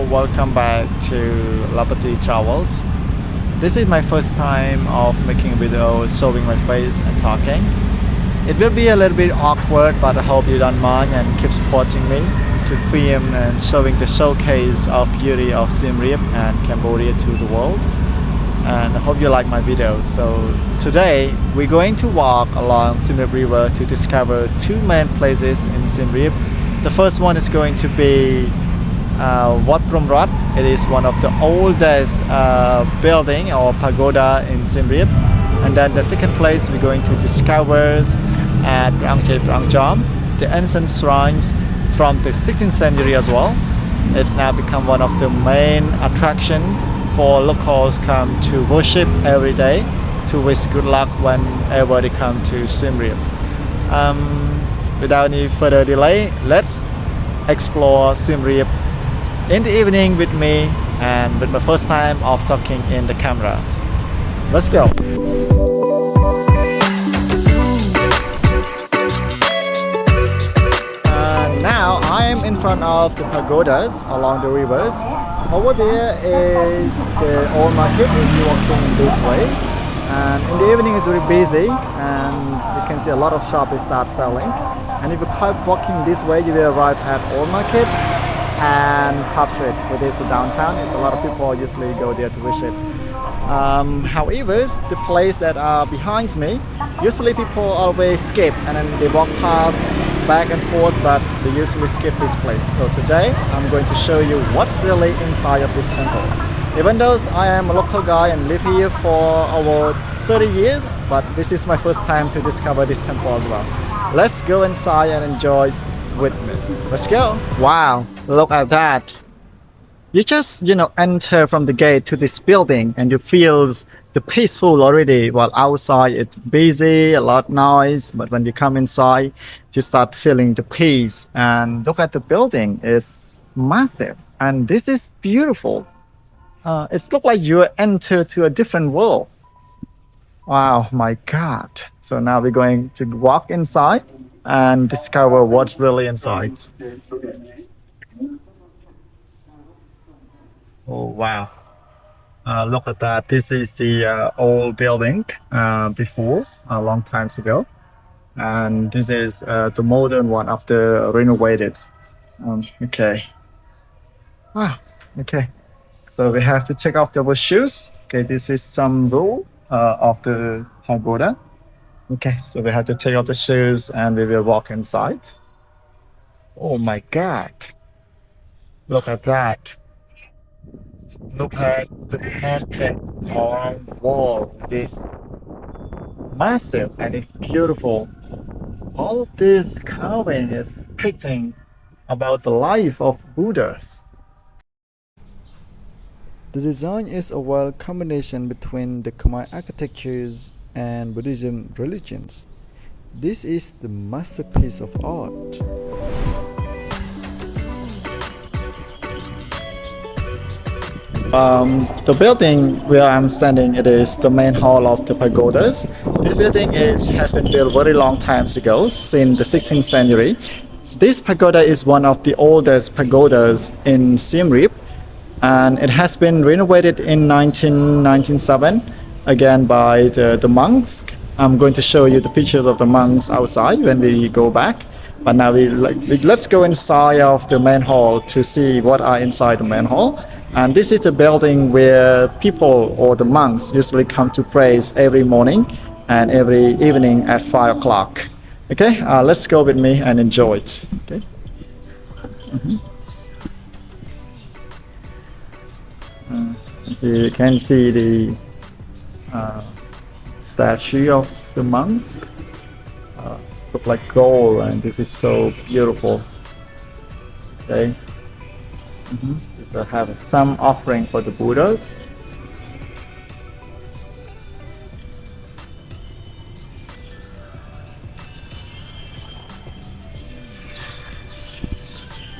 welcome back to Lapati Travels. This is my first time of making a video showing my face and talking. It will be a little bit awkward, but I hope you don't mind and keep supporting me to film and showing the showcase of beauty of Siem Reap and Cambodia to the world. And I hope you like my videos. So today we're going to walk along Siem Reap River to discover two main places in Siem Reap. The first one is going to be Watprom Roth. It is one of the oldest building or pagoda in Siem Reap. And then the second place we're going to discover at Angchek Angchom, the ancient shrines from the 16th century as well. It's now become one of the main attraction for locals come to worship every day to wish good luck whenever they come to Siem Reap. Without any further delay, let's explore Siem Reap in the evening with me and with my first time of talking in the cameras. Let's go. Now I am in front of the pagodas along the rivers. Over there is the old market if you're walking this way. And in the evening it's very busy and you can see a lot of shops start selling. And if you keep walking this way, you will arrive at Old Market and Hub Street, which is the downtown. It's a lot of people usually go there to visit. However, the place that are behind me, usually people always skip and then they walk past back and forth, but they usually skip this place. So today I'm going to show you what really inside of this temple. Even though I am a local guy and live here for over 30 years, but this is my first time to discover this temple as well. Let's go inside and enjoy with me. Let's go. Wow, look at that. You just, enter from the gate to this building and you feel the peaceful already. While outside it's busy, a lot noise, but when you come inside, you start feeling the peace. And look at the building, it's massive. And this is beautiful. It looks like you enter to a different world. Wow, my God. So now we're going to walk inside and discover what's really inside. Oh, wow. Look at that. This is the old building before, a long time ago. And this is the modern one after renovated. Okay. Wow. Okay. So we have to take off our shoes. Okay, this is some rule of the pagoda. Okay, so we have to take off the shoes and we will walk inside. Oh my God. Look at that. Look at the painting on the wall. It is massive and it's beautiful. All of this carving is depicting about the life of Buddhas. The design is a well combination between the Khmer architectures and Buddhism religions. This is the masterpiece of art. The building where I'm standing, it is the main hall of the pagodas. This building has been built very long times ago, since the 16th century. This pagoda is one of the oldest pagodas in Siem Reap, and it has been renovated in 1997 again by the monks. I'm going to show you the pictures of the monks outside when we go back. But now let's go inside of the main hall to see what are inside the main hall. And this is a building where people or the monks usually come to pray every morning and every evening at 5 o'clock. Okay, let's go with me and enjoy it. Okay. You can see the statue of the monks. It's look like gold, and this is so beautiful. Okay. So have some offering for the Buddhas.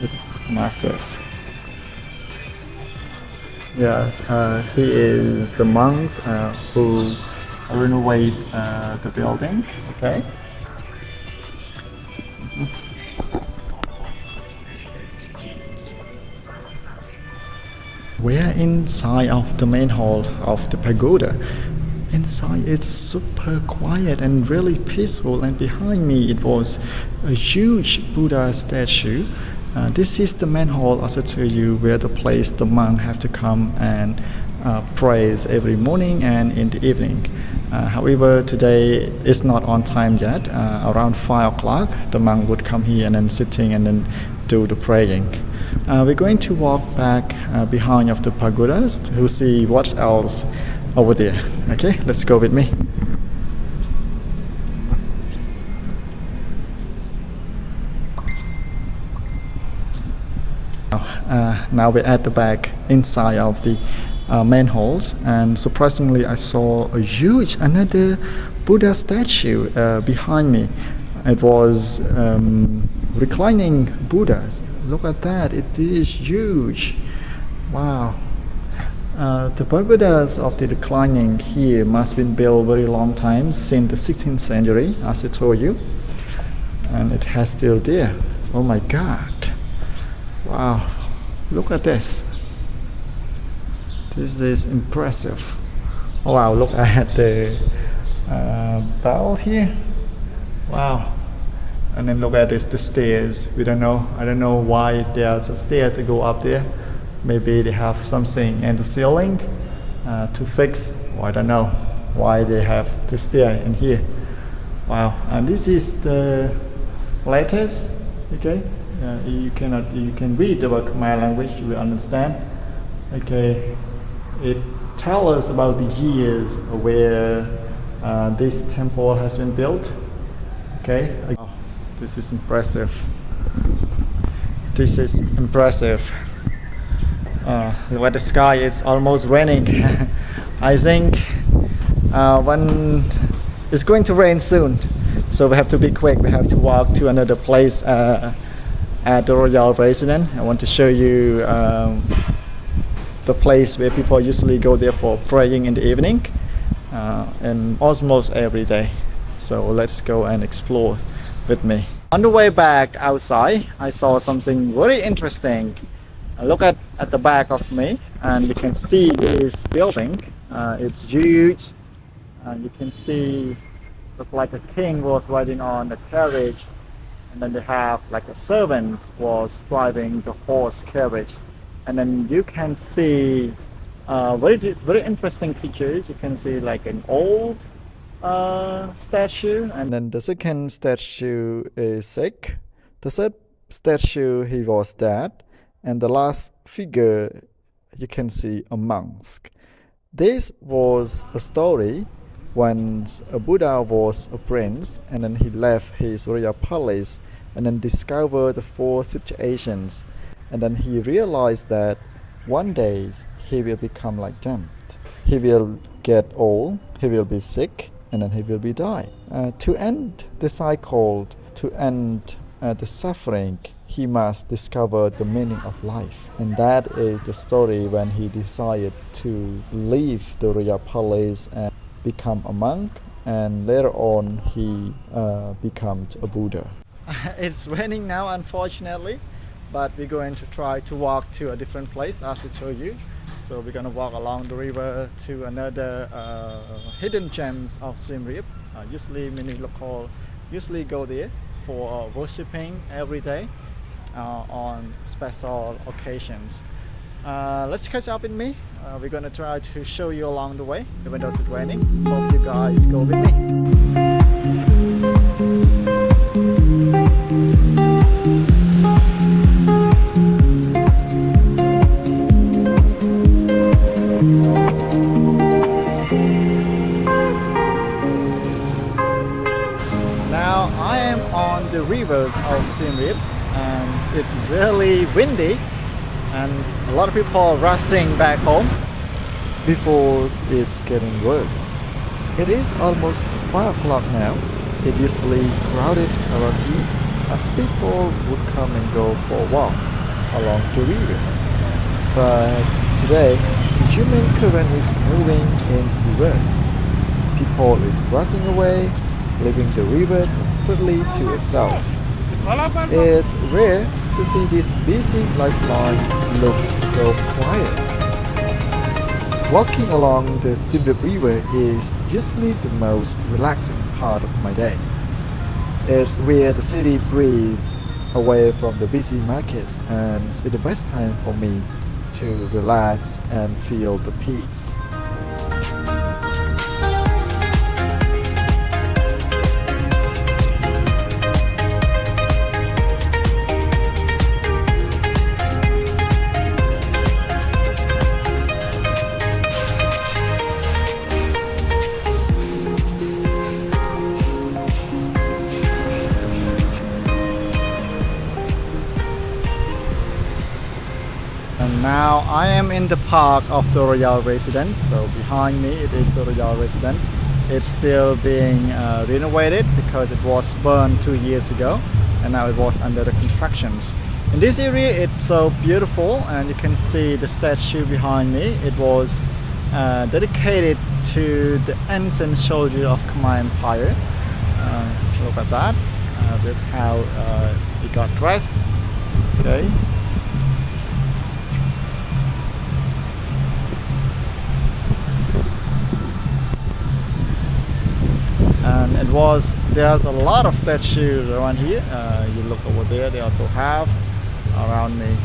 It's massive. Yes, he is the monks who renovate the building. Okay. We're inside of the main hall of the pagoda. Inside it's super quiet and really peaceful, and behind me it was a huge Buddha statue. This is the main hall, as I told you, where the place the monk have to come and praise every morning and in the evening. However, today it's not on time yet. Around 5 o'clock, the monk would come here and then sitting and then do the praying. We're going to walk back behind of the pagodas to see what else over there. Okay, let's go with me. Now we're at the back inside of the main halls, and surprisingly I saw a huge another Buddha statue behind me. It was reclining Buddhas. Look at that, it is huge. Wow. The pagodas of the reclining here must have been built very long time, since the 16th century, as I told you, and it has still there. Oh my God. Wow, look at this. This is impressive. Oh, wow, look at the bell here. Wow. And then look at this, the stairs. I don't know why there's a stair to go up there. Maybe they have something in the ceiling to fix, or I don't know why they have the stair in here. Wow. And this is the letters. Okay, you can read about Khmer language, you will understand. Okay, it tells us about the years where this temple has been built. Okay, this is impressive. This is impressive. Look at the sky, it's almost raining. I think when it's going to rain soon, so we have to be quick. We have to walk to another place at the royal residence. I want to show you the place where people usually go there for praying in the evening, and almost every day. So let's go and explore with me. On the way back outside, I saw something very interesting. Look at the back of me, and you can see this building. It's huge, and you can see look like a king was riding on the carriage, and then they have like a servant was driving the horse carriage, and then you can see very interesting pictures. You can see like an old statue, and then the second statue is sick. The third statue, he was dead. And the last figure, you can see a monk. This was a story when a Buddha was a prince, and then he left his royal palace and then discovered the four situations, and then he realized that one day he will become like them. He will get old, he will be sick, and then he will be die. To end the cycle, to end the suffering, he must discover the meaning of life. And that is the story when he decided to leave the royal palace and become a monk, and later on he becomes a Buddha. It's raining now, unfortunately, but we're going to try to walk to a different place, as I told you. So we're going to walk along the river to another hidden gems of Siem Reap. Usually many local usually go there for worshipping every day on special occasions. Let's catch up with me. We're going to try to show you along the way, even though it's raining. Hope you guys go with me. Now I am on the rivers of Siem Reap, and it's really windy, and a lot of people are rushing back home before it's getting worse. It is almost 5 o'clock now. It usually crowded around here as people would come and go for a walk along the river. But today, the human current is moving in reverse. People is rushing away, leaving the river completely to itself. It's rare to see this busy lifeline look so quiet. Walking along the Siem Reap River is usually the most relaxing part of my day. It's where the city breathes away from the busy markets, and it's the best time for me to relax and feel the peace. And now I am in the park of the Royal Residence. So behind me it is the Royal Residence. It's still being renovated because it was burned 2 years ago and now it was under the constructions. In this area it's so beautiful, and you can see the statue behind me. It was dedicated to the ancient soldier of Khmer Empire. Look at that. This is how he got dressed. Okay. And there's a lot of statues around here. You look over there, they also have around me.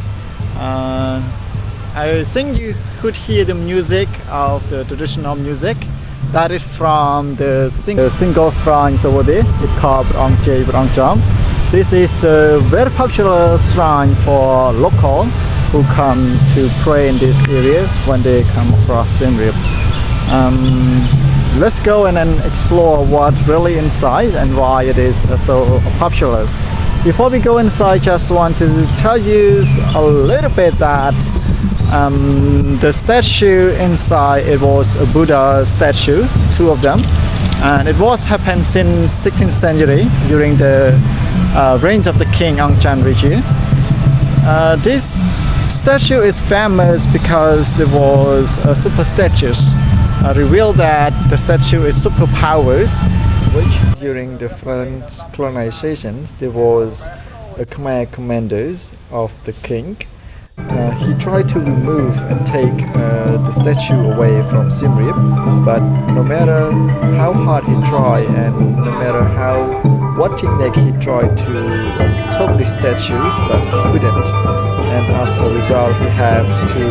I think you could hear the music of the traditional music. That is from the single shrines over there. It's called Angchek Angchom. This is the very popular shrine for local who come to pray in this area when they come across Siem Reap. Let's go and then explore what's really inside and why it is so popular. Before we go inside, just want to tell you a little bit that the statue inside, it was a Buddha statue, 2 of them, and it was happened since 16th century during the reign of the King Angchek regime. This statue is famous because there was a super statues revealed that the statue is superpowers, which during the French colonization there was a Khmer commanders of the king. He tried to remove and take the statue away from Siem Reap, but no matter how hard he tried and no matter what technique he tried to take the statues, but he couldn't. And as a result, he had to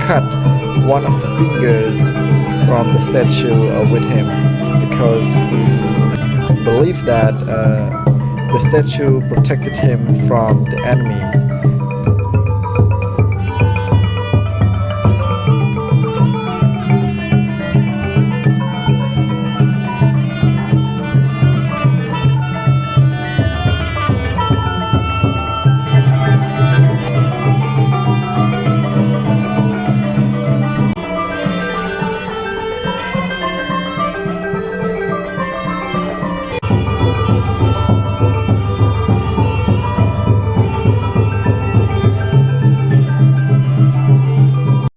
cut one of the fingers from the statue with him, because he believed that the statue protected him from the enemies.